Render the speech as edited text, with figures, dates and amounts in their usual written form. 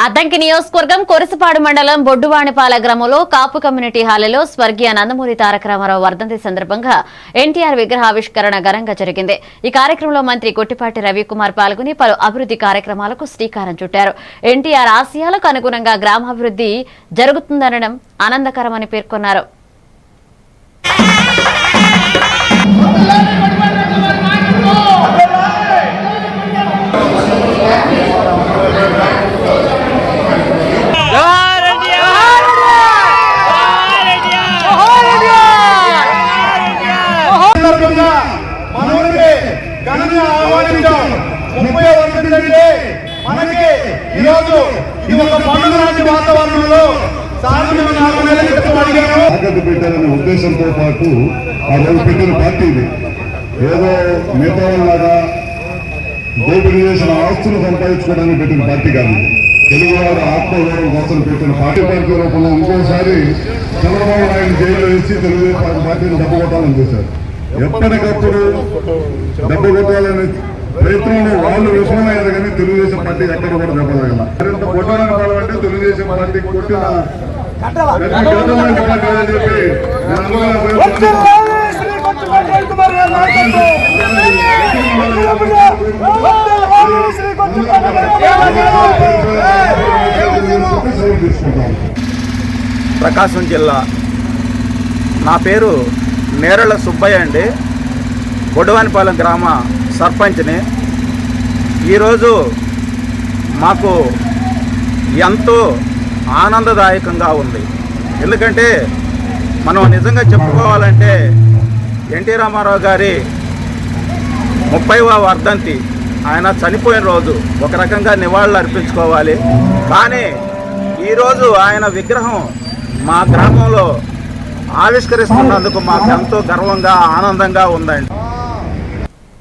అద్దంకి నియోజకవర్గం కొరసపాడు మండలం బొడ్డువాణిపాల గ్రామంలో కాపు కమ్యూనిటీ హాల్లో స్వర్గీయ నందమూరి తారక రామారావు వర్ధంతి సందర్భంగా ఎన్టీఆర్ విగ్రహావిష్కరణ ఘనంగా జరిగింది। ఈ కార్యక్రమంలో మంత్రి కొట్టిపాటి రవికుమార్ పాల్గొని పలు అభివృద్ధి కార్యక్రమాలకు శ్రీకారం చుట్టారు। ఎన్టీఆర్ ఆశయాలకు అనుగుణంగా గ్రామాభివృద్ధి జరుగుతుందనడం ఆనందకరమని పేర్కొన్నారు। పెట్టాలనే ఉద్దేశంతో పాటు ఆ రోజు పెట్టిన పార్టీ ఇది ఏదో మిగతా వాళ్ళగా దోపిడీ చేసిన ఆస్తులు సంపాదించుకోవడానికి పెట్టిన పార్టీ కాదు। తెలుగు వారు ఆత్మగౌరవం కోసం పెట్టిన పార్టీ రూపంలో ఇంకోసారి చంద్రబాబు నాయుడు జైల్లో వేసి తెలుగుదేశం పార్టీని డబ్బు కొట్టాలని చూశారు। ఎప్పటికప్పుడు డబ్బు కొట్టాలని ప్రయత్నంలో వాళ్ళు విఫలమయ్యారు కానీ తెలుగుదేశం పార్టీ ఎక్కడ కూడా దెబ్బతగల మరింత కొట్టాలని కావాలంటే తెలుగుదేశం పార్టీ కొట్టిన చెప్పి ప్రకాశం జిల్లా నా పేరు నేరళ్ళ సుబ్బయ్య అండి। బొడ్డువానిపాలెం గ్రామ సర్పంచ్ని। ఈరోజు మాకు ఎంతో ఆనందదాయకంగా ఉంది। ఎందుకంటే మనం నిజంగా చెప్పుకోవాలంటే ఎన్టీ రామారావు గారి 30వ వర్ధంతి ఆయన చనిపోయిన రోజు ఒక రకంగా నివాళులు అర్పించుకోవాలి। కానీ ఈరోజు ఆయన విగ్రహం మా గ్రామంలో ఆవిష్కరిస్తున్నందుకు మాకు ఎంతో గర్వంగా ఆనందంగా ఉందండి।